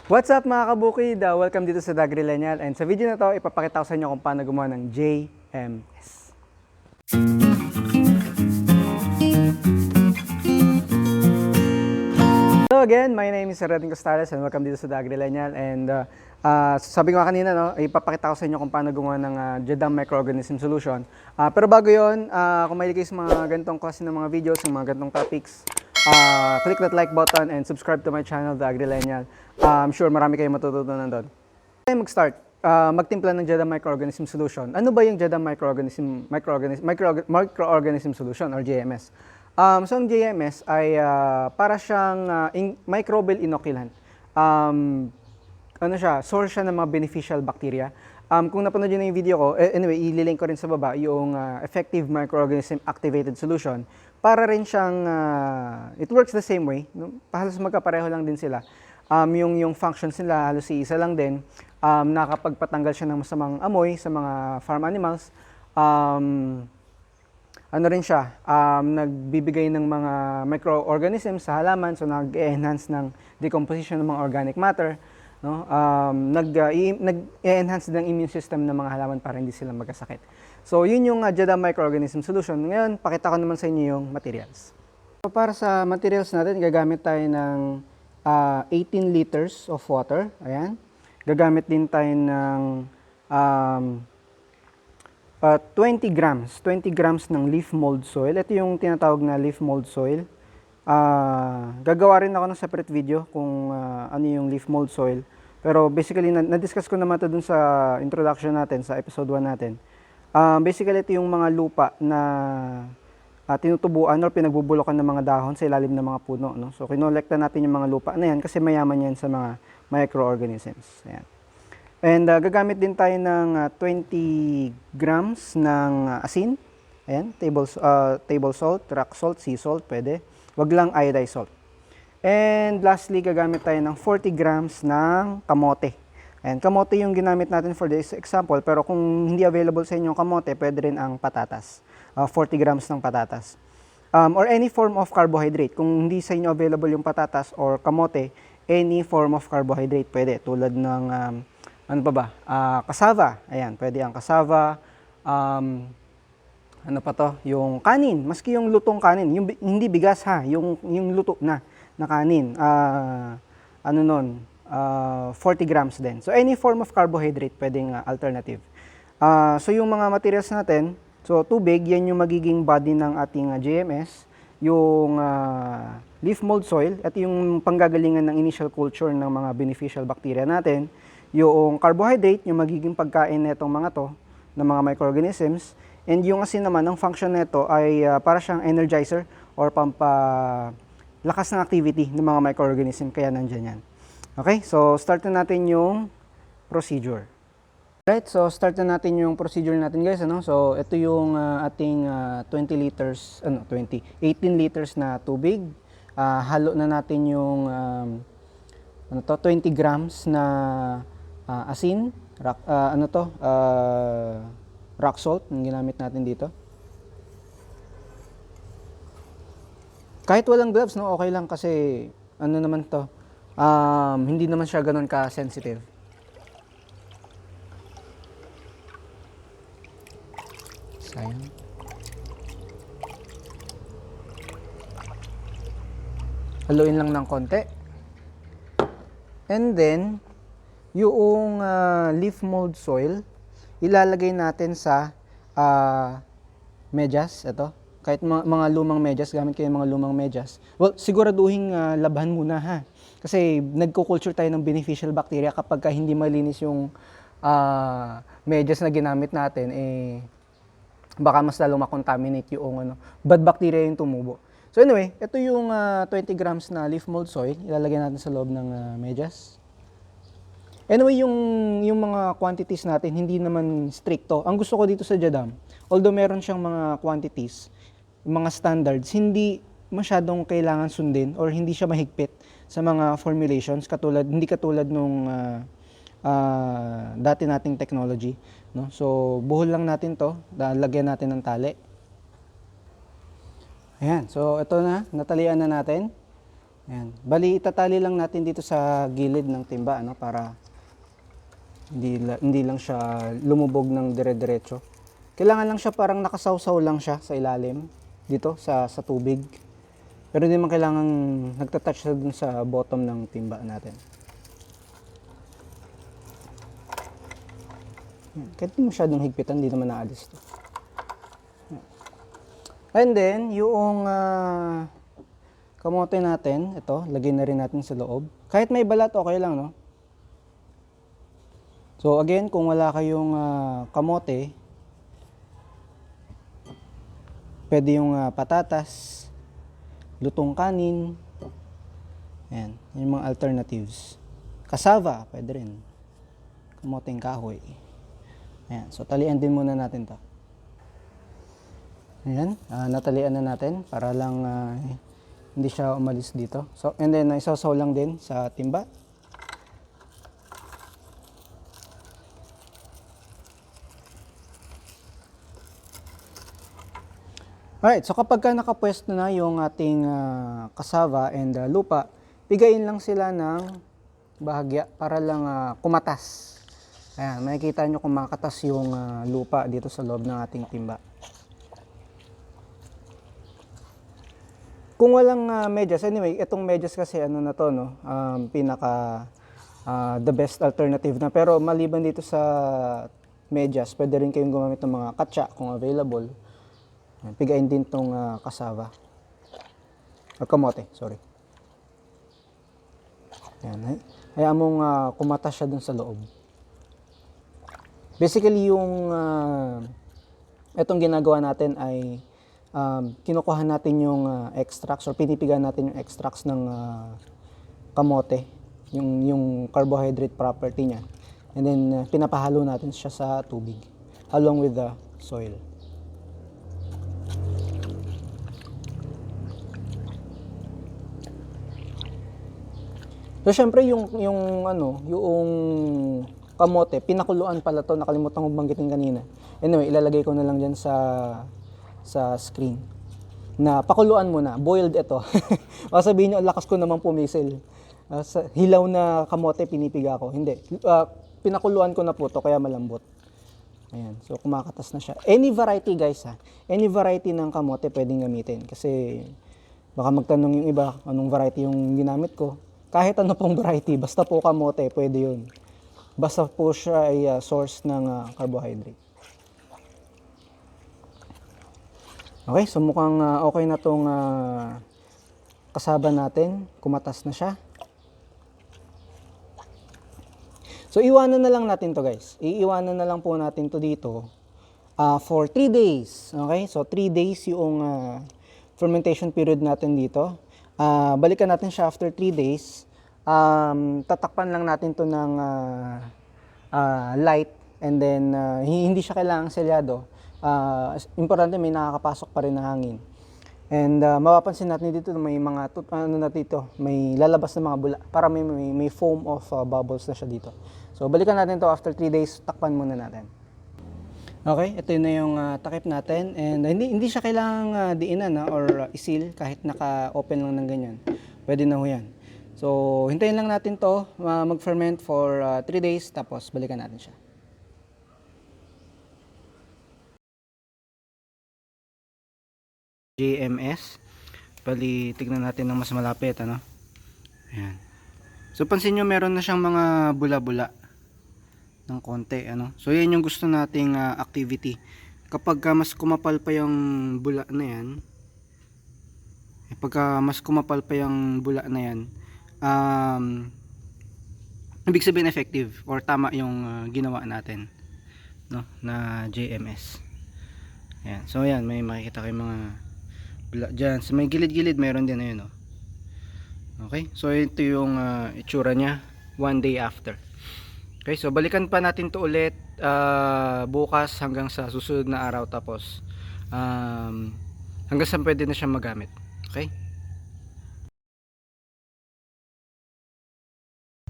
What's up mga kabukid? Welcome dito sa Agrillenial, and sa video na to, ipapakita ko sa inyo kung paano gumawa ng JMS. Hello again, my name is Sarili and welcome dito sa Agrillenial. And sabi ko nga kanina, no, ipapakita ko sa inyo kung paano gumawa ng JADAM Microorganism Solution. Pero bago yun, kung mahilig kayo sa mga ganitong klase ng mga videos, ng mga ganitong topics, click that like button and subscribe to my channel, The Agrillenial. I'm sure marami kayong matututunan doon. Tayo mag-start, magtimpla ng JADAM Microorganism Solution. Ano ba yung JADAM Microorganism Solution or JMS? So ang JMS ay para siyang microbial inoculant. Ano siya, source siya ng mga beneficial bacteria. Kung napanood nyo na yung video ko, anyway, ililink ko rin sa baba yung effective microorganism activated solution. Para rin siyang, it works the same way, no? Halos magkapareho lang din sila. Yung functions nila halos isa lang din. Nakakapagpatanggal siya ng masamang amoy sa mga farm animals. Ano rin siya, nagbibigay ng mga microorganisms sa halaman, so nag-enhance ng decomposition ng mga organic matter, no? Nag-enhance din ng immune system ng mga halaman para hindi sila magkasakit. So yun yung JADAM Microorganism Solution. Ngayon, pakita ko naman sa inyo yung materials. So, para sa materials natin, gagamit tayo ng 18 liters of water. Ayan. Gagamit din tayo ng 20 grams ng leaf mold soil. Ito yung tinatawag na leaf mold soil. Gagawa rin ako ng separate video kung ano yung leaf mold soil. Pero basically, na-discuss ko naman ito dun sa introduction natin, sa episode 1 natin. Basically, ito yung mga lupa na tinutubuan or pinagbubulukan ng mga dahon sa ilalim ng mga puno. No? So, kinolekta natin yung mga lupa na yan kasi mayaman yan sa mga microorganisms. Ayan. And gagamit din tayo ng 20 grams ng asin. Ayan, table salt, rock salt, sea salt, pwede. Wag lang iodized salt. And lastly, gagamit tayo ng 40 grams ng kamote. Ayan, kamote yung ginamit natin for this example, pero kung hindi available sa inyo yung kamote, pwede rin ang patatas. 40 grams ng patatas. Or any form of carbohydrate. Kung hindi sa inyo available yung patatas or kamote, any form of carbohydrate pwede. Tulad ng, ano pa ba? Cassava. Ayan, pwede ang cassava. Ano pa to? Yung kanin. Maski yung lutong kanin. Yung, hindi bigas ha. Yung luto na kanin. Ano nun? 40 grams din. So, any form of carbohydrate pwedeng alternative. So, yung mga materials natin, so, tubig, yan yung magiging body ng ating JMS. Yung leaf mold soil, at yung panggagalingan ng initial culture ng mga beneficial bacteria natin. Yung carbohydrate, yung magiging pagkain netong mga to, ng mga microorganisms. And yung asin naman, ang function nito ay para siyang energizer or pampalakas ng activity ng mga microorganism, kaya nandyan yan. Okay, so start na natin yung procedure. Right, so start na natin yung procedure natin, guys, ano? So ito yung ating 18 liters na tubig. Halo na natin yung 20 grams na asin, rock salt, yung ginamit natin dito. Kahit walang gloves, no, okay lang kasi ano naman to, hindi naman siya ganun ka-sensitive. Sayang. Haluin lang ng konti. And then, yung leaf mold soil, ilalagay natin sa medyas. Ito. Kahit mga lumang medyas, gamit kayo mga lumang medyas. Well, siguraduhin labhan muna ha. Kasi nagko-culture tayo ng beneficial bacteria kapag hindi malinis yung medyas na ginamit natin, baka mas lalo makontaminate yung bad bacteria yung tumubo. So anyway, ito yung 20 grams na leaf mold soil. Ilalagay natin sa loob ng medyas. Anyway, yung mga quantities natin, hindi naman stricto. Ang gusto ko dito sa JADAM, although meron siyang mga quantities, mga standards, hindi masyadong kailangan sundin or hindi siya mahigpit sa mga formulations, hindi katulad nung dati nating technology. No? So, buhol lang natin to, lagyan natin ng tali. Ayan, so ito na, natalian na natin. Ayan. Bali, itatali lang natin dito sa gilid ng timba, ano, para hindi lang siya lumubog ng dire-diretso. Kailangan lang siya parang nakasawsaw lang siya sa ilalim dito sa tubig. Pero hindi man kailangan nagtatouch siya dun sa bottom ng timba natin. Kahit hindi masyadong higpitan, hindi naman naalis to. And then, yung kamote natin, ito, lagay na rin natin sa loob. Kahit may balat, okay lang, no? So again, kung wala kayong kamote, pwede yung patatas, lutong kanin. Ayan, yung mga alternatives. Cassava, pwede rin. Kamoteng kahoy. Ayan, so talian din muna natin to. Ayan, natalian na natin para lang hindi siya umalis dito. So, and then isasaw lang din sa timba. Alright, so kapag ka nakapwesto na yung ating cassava and lupa, pigain lang sila ng bahagya para lang kumatas. Ayan, makikita nyo kumakatas yung lupa dito sa loob ng ating timba. Kung walang medyas, anyway, itong medyas kasi ano na to, no? Pinaka the best alternative na. Pero maliban dito sa medyas, pwede rin kayong gumamit ng mga katsa kung available. Pigain din tong cassava. O kamote, sorry. Ayan, hayaan mong kumatas siya dun sa loob. Basically, yung itong ginagawa natin ay kinukuha natin yung extracts or pinipiga natin yung extracts ng kamote, yung carbohydrate property niya. And then, pinapahalo natin siya sa tubig along with the soil. So, syempre, yung kamote, pinakuluan pala to, nakalimutan kong banggitin kanina. Anyway, ilalagay ko na lang dyan sa screen. Na pakuluan muna, boiled ito. O sabihin nyo, lakas ko naman pumisil. Sa hilaw na kamote, pinipiga ko. Hindi. Pinakuluan ko na po to, kaya malambot. Ayan, so kumakatas na siya. Any variety guys ha. Any variety ng kamote pwedeng gamitin. Kasi baka magtanong yung iba, anong variety yung ginamit ko. Kahit ano pong variety, basta po kamote, pwede yun. Basta po siya ay source ng carbohydrate. Okay, so mukhang okay na tong kasaba natin. Kumatas na siya. So, iwanan na lang natin to guys. Iiwanan na lang po natin to dito for 3 days. Okay, so 3 days yung fermentation period natin dito. Balikan natin siya after 3 days. Tatakpan lang natin to ng light and then hindi siya kailangang selyado. Importante may nakakapasok pa rin na hangin. And mapapansin natin dito may mga may lalabas na mga bula para may foam of bubbles na siya dito. So balikan natin to after 3 days, takpan muna natin. Okay, ito na yung takip natin and hindi siya kailangang diinan or isil kahit naka-open lang ng ganyan. Pwede na ho yan. So hintayin lang natin to mag-ferment for 3 days tapos balikan natin siya. JMS. Bali, tignan natin ng mas malapit, ano? Ayan. So pansin nyo meron na siyang mga bula-bula ng konti, ano? So yan yung gusto nating activity. Kapag mas kumapal pa yung bula na yan, ibig sabihin effective or tama yung ginawa natin, no, na JMS. Ayan. So ayan, may makikita kayong mga bula dyan. So may gilid-gilid meron din, ayun, oh. Okay, so ito yung itsura niya 1 day after. Okay, so balikan pa natin to ulit bukas hanggang sa susunod na araw, tapos hanggang sa pwede na siya magamit. Okay,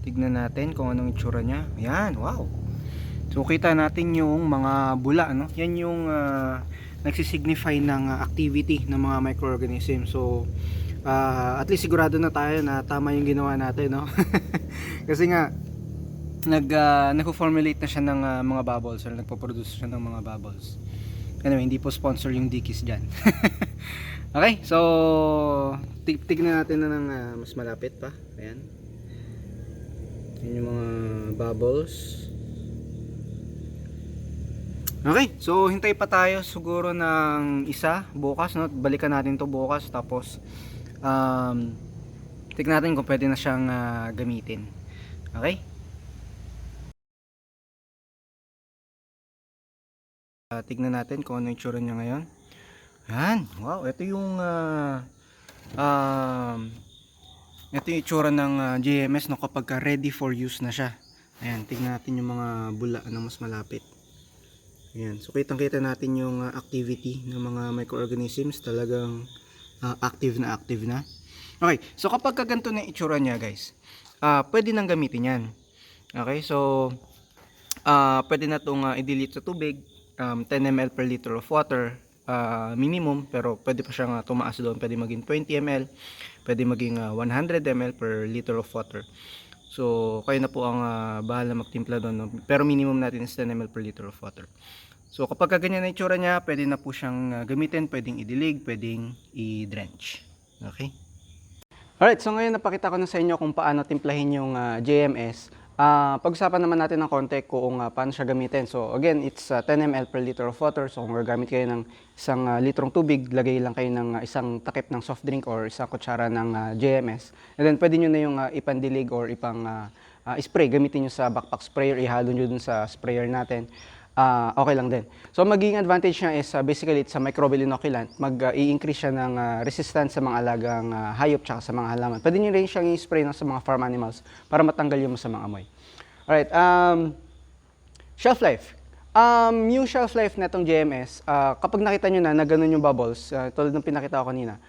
tignan natin kung anong itsura niya. Ayan, wow. So kita natin yung mga bula, ano? Yan yung nagsisignify ng activity ng mga microorganism. So At least sigurado na tayo na tama yung ginawa natin, no? Kasi nga nagpo-formulate na siya ng mga bubbles, or nagpo-produce siya ng mga bubbles. Anyway, hindi po sponsor yung Dickies dyan. Okay, so tignan natin na ng mas malapit pa. Ayan. Yan yung mga bubbles. Okay, so hintay pa tayo siguro ng isa bukas, no? Balikan natin to bukas, tapos tignan natin kung pwede na siyang gamitin. Okay? Tignan natin kung ano yung itsura niya ngayon. Ayan, wow, ito yung ito yung itsura ng JMS, no, kapag ready for use na siya. Ayan, tignan natin yung mga bula na mas malapit. Ayan, so kitang-kita natin yung activity ng mga microorganisms, talagang active na active na. Okay, so kapag ganito na itsura niya, guys, pwede nang gamitin yan. Okay, so pwede na itong i-dilute sa tubig, 10 ml per liter of water minimum, pero pwede pa siyang tumaas doon, pwede maging 20 ml, pwede maging 100 ml per liter of water. So kayo na po ang bahala magtimpla doon, no? Pero minimum natin is 10 ml per liter of water. So kapag ganyan na itsura niya, pwede na po siyang gamitin, pwedeng idilig, pwedeng i-drench. Okay? Alright, so ngayon napakita ko na sa inyo kung paano timplahin yung JMS. Pag-usapan naman natin ng konti kung paano siya gamitin. So again, it's 10 ml per liter of water. So kung gagamit kayo ng isang litrong tubig, lagay lang kayo ng isang takip ng soft drink or isang kutsara ng JMS. And then pwede nyo na yung ipandilig or ipang spray. Gamitin nyo sa backpack sprayer, ihalo nyo dun sa sprayer natin. Okay lang din. So magiging advantage niya is basically it's a microbial inoculant. Mag-i-increase siya ng resistance sa mga alagang hayop tsaka sa mga halaman. Pwede nyo rin siyang i-spray sa mga farm animals para matanggal yung masamang amoy. Alright, shelf life. Yung shelf life na itong JMS, kapag nakita nyo na ganun yung bubbles, tulad ng pinakita ko kanina,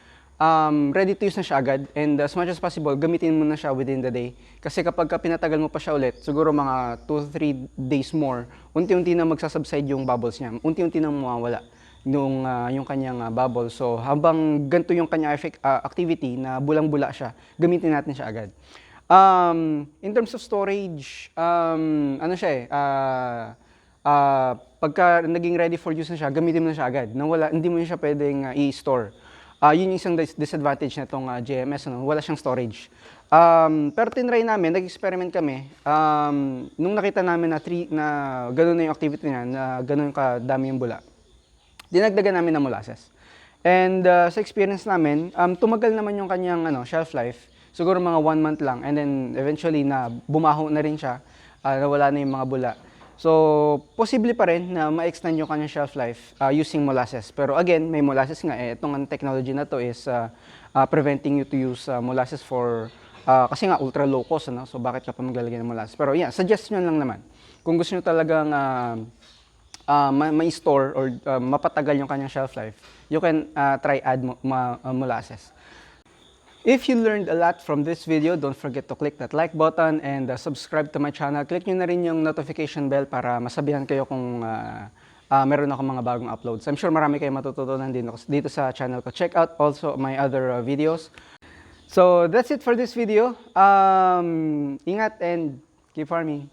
ready to use na siya agad, and as much as possible, gamitin mo na siya within the day. Kasi kapag pinatagal mo pa siya ulit, siguro mga 2-3 days more, unti-unti na magsasubside yung bubbles niya, unti-unti na mawawala yung kanyang bubble. So habang ganito yung kanyang activity na bulang-bula siya, gamitin natin siya agad. In terms of storage, ano siya pagka naging ready for use na siya, gamitin mo na siya agad. Hindi mo siya pwedeng i-store. Yun yung isang disadvantage na itong JMS, no? Wala siyang storage. Pero tinry namin, nag-experiment kami. Nung nakita namin na gano'n na yung activity niya, na gano'n kadami yung bula, dinagdagan namin ng molasses. And sa experience namin, tumagal naman yung kanyang shelf life. Siguro mga 1 month lang. And then eventually na bumaho na rin siya, nawala na yung mga bula. So, posible pa rin na ma-extend yung kanyang shelf life using molasses. Pero again, may molasses nga. Itong technology na to is preventing you to use molasses for, kasi nga ultra low cost, no? So bakit ka pa maglalagay ng molasses? Pero yeah, suggestion lang naman. Kung gusto nyo talagang ma-store or mapatagal yung kanyang shelf life, you can try add molasses. If you learned a lot from this video, don't forget to click that like button and subscribe to my channel. Click nyo na rin yung notification bell para masabihan kayo kung meron ako mga bagong uploads. I'm sure marami kayong matututunan dito sa channel ko. Check out also my other videos. So that's it for this video. Ingat and keep farming.